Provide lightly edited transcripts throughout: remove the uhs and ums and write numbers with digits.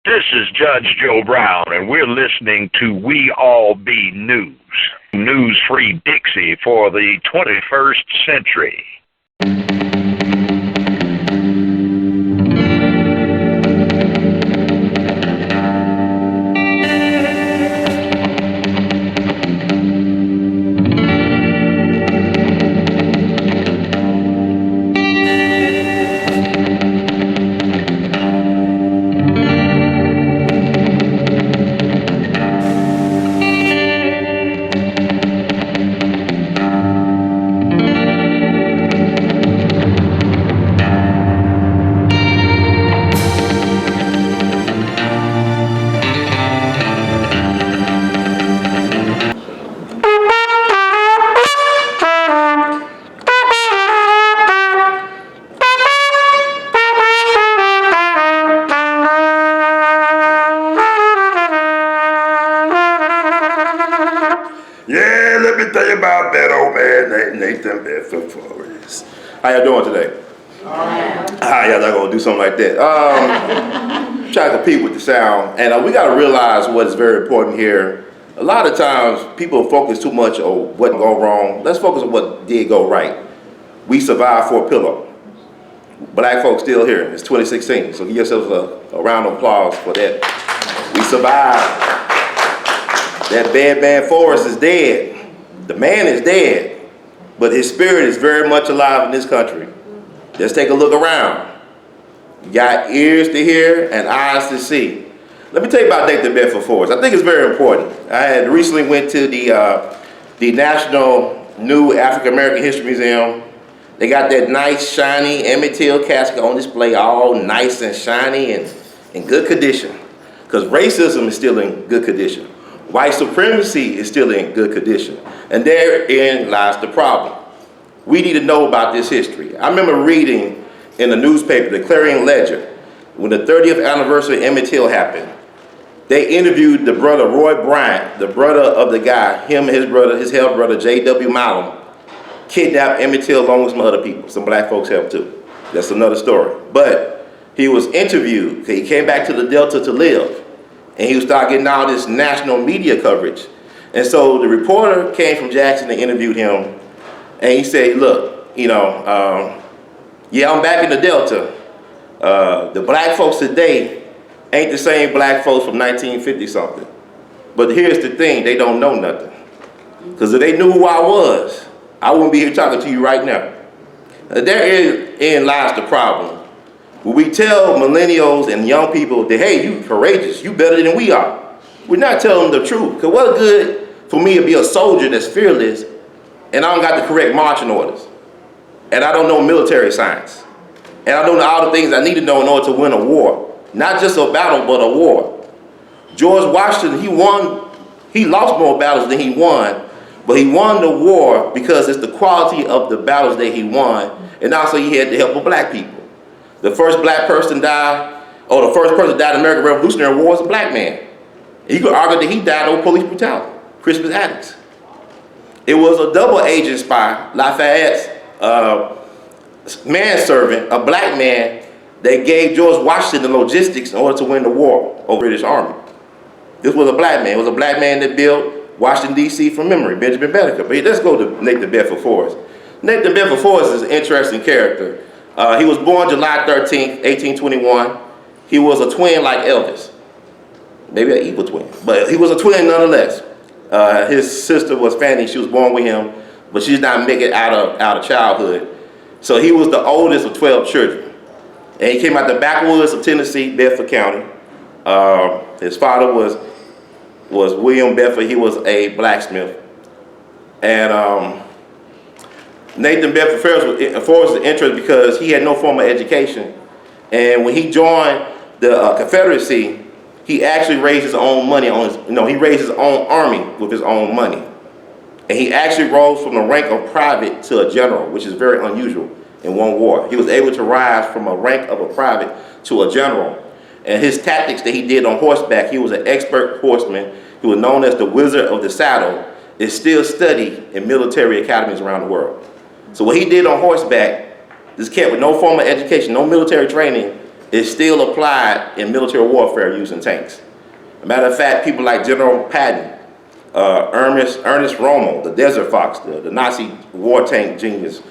This is Judge Joe Brown, and we're listening to We All Be News. News-free Dixie for the 21st century. Yeah, let me tell you about that old man named Nathan BEdford ForREst. How y'all doing today? Y'all not gonna do something like that. Try to compete with the sound, and we gotta realize what is very important here. A lot of times, people focus too much on what go wrong. Let's focus on what did go right. We survived for a pillow. Black folks still here. It's 2016, so give yourselves a round of applause for that. We survived. That bad man ForREst is dead. The man is dead, but his spirit is very much alive in this country. Just take a look around. You got ears to hear and eyes to see. Let me tell you about Nathan BEdford ForREst. I think it's very important. I had recently went to the National New African American History Museum. They got that nice, shiny Emmett Till casket on display, all nice and shiny and in good condition. Because racism is still in good condition. White supremacy is still in good condition. And therein lies the problem. We need to know about this history. I remember reading in the newspaper, the Clarion Ledger, when the 30th anniversary of Emmett Till happened, they interviewed the brother Roy Bryant, the brother of the guy, him and his brother, his half brother, J.W. Malum, kidnapped Emmett Till along with some other people. Some black folks helped too. That's another story. But he was interviewed. He came back to the Delta to live. And he would start getting all this national media coverage. And so the reporter came from Jackson and interviewed him. And he said, look, yeah, I'm back in the Delta. The black folks today ain't the same black folks from 1950 something. But here's the thing, they don't know nothing. Because if they knew who I was, I wouldn't be here talking to you right now. Therein lies the problem. When we tell millennials and young people that, hey, you courageous, you better than we are, we're not telling them the truth. Because what good for me to be a soldier that's fearless and I don't got the correct marching orders, and I don't know military science, and I don't know all the things I need to know in order to win a war. Not just a battle, but a war. George Washington, he lost more battles than he won, but he won the war because it's the quality of the battles that he won, and also he had the help of black people. The first black person died, or the first person that died in the American Revolutionary War was a black man. And you could argue that he died over police brutality, Crispus Attucks. It was a double agent spy, Lafayette's manservant, a black man that gave George Washington the logistics in order to win the war over the British Army. This was a black man. It was a black man that built Washington, D.C. from memory, Benjamin Banneker. But let's go to Nathan BEdford ForREst. Nathan BEdford ForREst is an interesting character. He was born July 13th, 1821. He was a twin like Elvis. Maybe an evil twin, but he was a twin nonetheless. His sister was Fanny. She was born with him, but she did not make it out of childhood. So he was the oldest of 12 children. And he came out the backwoods of Tennessee, Bedford County. His father was William Bedford. He was a blacksmith. And Nathan BEdford ForREst was interested because he had no formal education. And when he joined the Confederacy, he actually raised his own money he raised his own army with his own money. And he actually rose from the rank of private to a general, which is very unusual in one war. He was able to rise from a rank of a private to a general. And his tactics that he did on horseback, he was an expert horseman. He was known as the Wizard of the Saddle. Is still studied in military academies around the world. So what he did on horseback, this cat with no formal education, no military training, is still applied in military warfare using tanks. As a matter of fact, people like General Patton, Ernest Rommel, the Desert Fox, the Nazi war tank genius,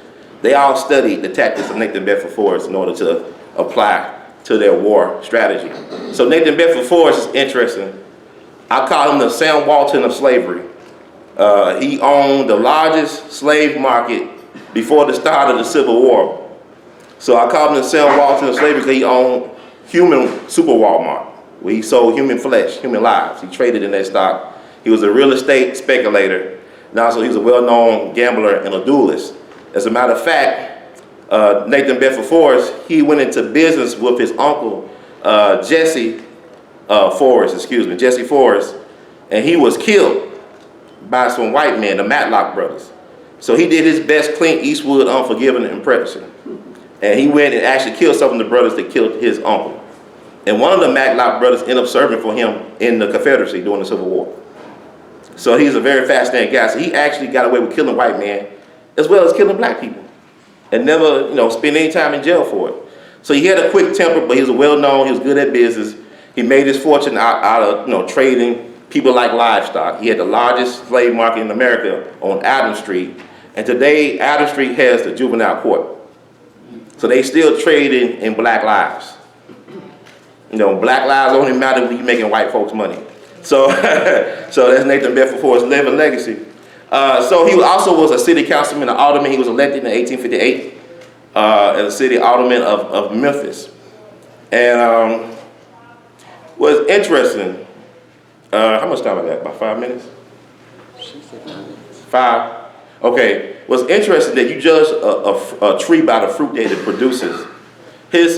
they all studied the tactics of Nathan Bedford ForREst in order to apply to their war strategy. So Nathan Bedford ForREst is interesting. I call him the Sam Walton of slavery. He owned the largest slave market before the start of the Civil War. So I call him the Sam Walton of slavery because he owned human super Walmart, where he sold human flesh, human lives. He traded in that stock. He was a real estate speculator, and also he was a well-known gambler and a duelist. As a matter of fact, Nathan Bedford ForREst, he went into business with his uncle, Jesse ForREst, and he was killed by some white men, the Matlock brothers. So he did his best Clint Eastwood Unforgiven impression. And he went and actually killed some of the brothers that killed his uncle. And one of the Matlock brothers ended up serving for him in the Confederacy during the Civil War. So he's a very fascinating guy. So he actually got away with killing white men as well as killing black people and never, spend any time in jail for it. So he had a quick temper, but he was well-known. He was good at business. He made his fortune out of trading people like livestock. He had the largest slave market in America on Adams Street. And today, Adams Street has the juvenile court. So they still trading in black lives. Black lives only matter when you're making white folks money. So, so that's Nathan Bedford ForREst's living legacy. So he also was a city councilman, an alderman. He was elected in 1858 as a city alderman of Memphis. And what's interesting, how much time I got? About 5 minutes? 5? Okay. What's interesting that you judge a tree by the fruit that it produces. His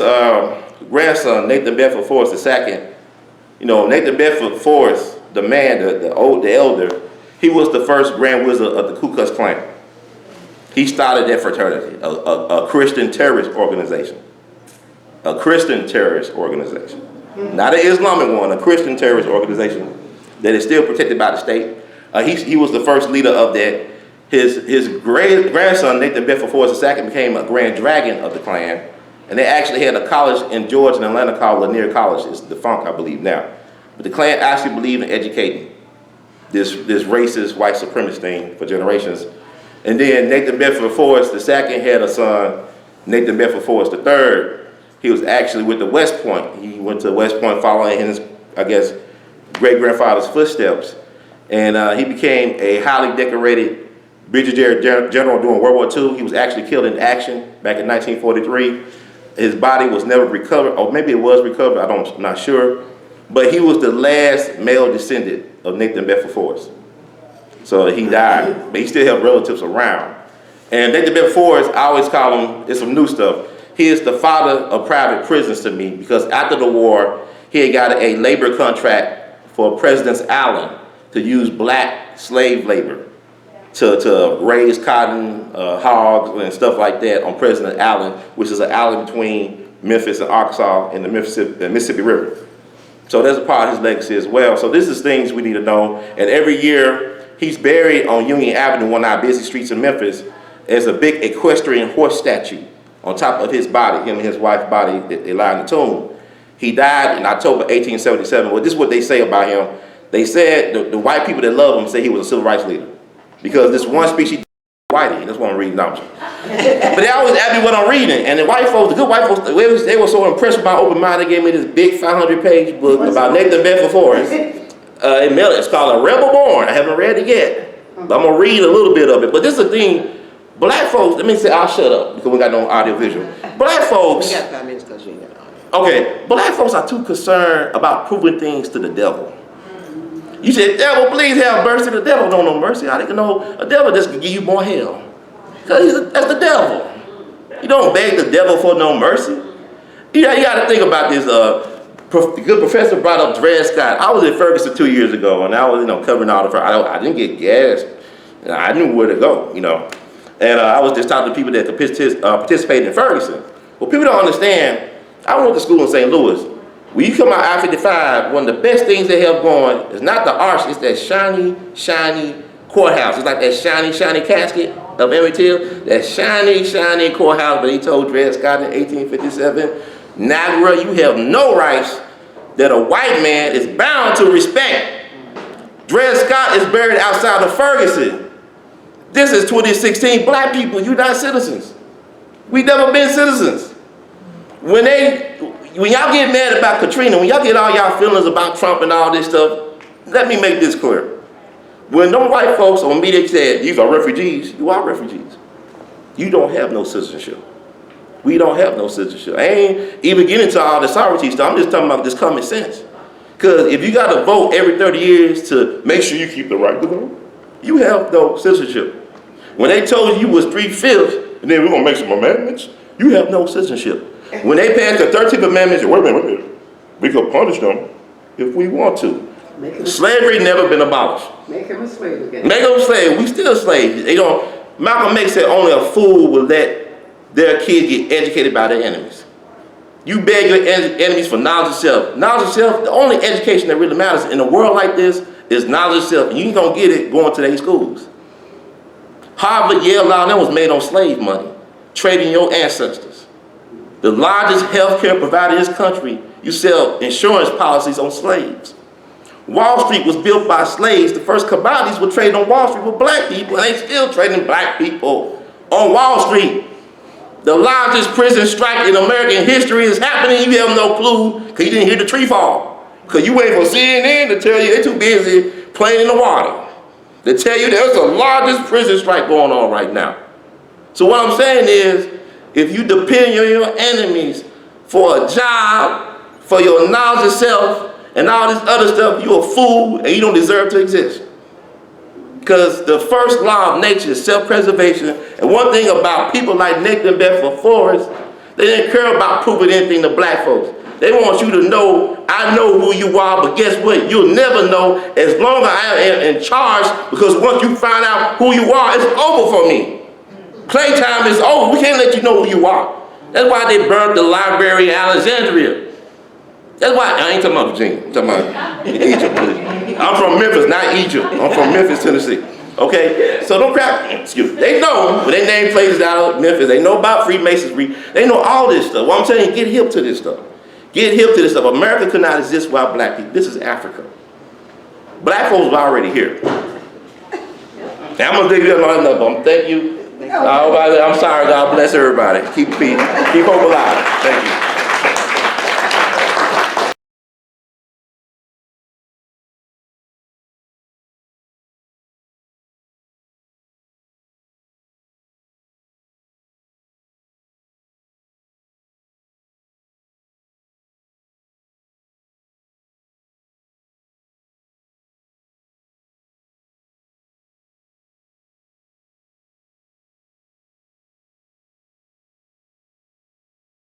grandson, Nathan Bedford ForREst II, Nathan Bedford ForREst, the man, the elder, he was the first Grand Wizard of the Ku Klux Klan. He started that fraternity, a Christian terrorist organization. A Christian terrorist organization. Not an Islamic one, a Christian terrorist organization that is still protected by the state. He was the first leader of that. His grandson, Nathan Bedford ForREst II, became a Grand Dragon of the Klan. And they actually had a college in Georgia and Atlanta called Lanier College. It's defunct, I believe, now. But the Klan actually believed in educating this racist white supremacist thing for generations. And then Nathan Bedford ForREst II had a son, Nathan Bedford ForREst III. He was actually with the West Point. He went to West Point following his, great-grandfather's footsteps. And he became a highly decorated brigadier general during World War II. He was actually killed in action back in 1943. His body was never recovered, or maybe it was recovered, I'm not sure. But he was the last male descendant of Nathan Bedford ForREst. So he died, but he still had relatives around. And Nathan Bedford ForREst, I always call him, it's some new stuff. He is the father of private prisons to me, because after the war, he had got a labor contract for President A.L.L. to use black slave labor to raise cotton, hogs, and stuff like that on President A.L.L., which is an island between Memphis and Arkansas and the Mississippi River. So that's a part of his legacy as well. So this is things we need to know. And every year, he's buried on Union Avenue, one of our busy streets in Memphis, as a big equestrian horse statue on top of his body, him and his wife's body, they lie in the tomb. He died in October 1877. Well, this is what they say about him. They said, the white people that love him say he was a civil rights leader. Because this one speech he did, whitey, that's what I'm reading now. But they always ask me what I'm reading. And the white folks, the good white folks, they were so impressed with my open mind, they gave me this big 500-page book about Nathan Bedford ForREst. It's called A Rebel Born. I haven't read it yet. But I'm going to read a little bit of it. But this is the thing. Black folks, let me say, I'll shut up because we got no audio visual. Black folks. We got 5 minutes because you ain't got audio. Okay, black folks are too concerned about proving things to the devil. You said, devil, please have mercy. The devil don't know mercy. How they can know a devil just can give you more hell? Because that's the devil. You don't beg the devil for no mercy. You got to think about this. The good professor brought up Dred Scott. I was in Ferguson 2 years ago, and I was covering all the. I didn't get gas. I knew where to go, And I was just talking to people that participated in Ferguson. Well, people don't understand. I went to school in St. Louis. When you come out I-55, one of the best things they have going is not the arch, it's that shiny, shiny courthouse. It's like that shiny, shiny casket of Emmett Till. That shiny, shiny courthouse. But he told Dred Scott in 1857, Negro, you have no rights that a white man is bound to respect. Dred Scott is buried outside of Ferguson. This is 2016. Black people, you're not citizens. We never been citizens. When y'all get mad about Katrina, when y'all get all y'all feelings about Trump and all this stuff, let me make this clear. When them white folks on media said, these are refugees, you are refugees. You don't have no citizenship. We don't have no citizenship. I ain't even getting into all the sovereignty stuff. I'm just talking about this common sense. Because if you got to vote every 30 years to make sure you keep the right to vote, you have no citizenship. When they told you was 3/5, and then we're going to make some amendments, you have no citizenship. When they passed the 13th Amendment, wait a minute, we could punish them if we want to. Slavery never been abolished. Make him a slave again. Make them a slave. We still slaves. Malcolm X said only a fool will let their kids get educated by their enemies. You beg your enemies for knowledge of self. Knowledge of self, the only education that really matters in a world like this is knowledge of self. And you ain't gonna get it going to their schools. Harvard, Yale, all that was made on slave money, trading your ancestors. The largest healthcare provider in this country, you sell insurance policies on slaves. Wall Street was built by slaves. The first commodities were traded on Wall Street with black people, and they still trading black people on Wall Street. The largest prison strike in American history is happening. You have no clue because you didn't hear the tree fall. Because you wait for CNN to tell you they're too busy playing in the water. To tell you there's the largest prison strike going on right now. So what I'm saying is, if you depend on your enemies for a job, for your knowledge of self, and all this other stuff, you're a fool and you don't deserve to exist. Because the first law of nature is self-preservation. And one thing about people like BEdford ForREst, they didn't care about proving anything to black folks. They want you to know, I know who you are, but guess what? You'll never know as long as I am in charge, because once you find out who you are, it's over for me. Playtime is over. We can't let you know who you are. That's why they burned the library in Alexandria. That's why, I ain't talking about Virginia, I'm talking about Egypt. I'm from Memphis, not Egypt. I'm from Memphis, Tennessee. Okay? So don't crap, excuse me. They know, when they name places out of Memphis, they know about Freemasonry, they know all this stuff. What I'm saying, get hip to this stuff. Get hip to this stuff. America could not exist without black people. This is Africa. Black folks are already here. And I'm gonna dig you up another. Thank you. I'm sorry, God bless everybody. Keep hope alive. Thank you.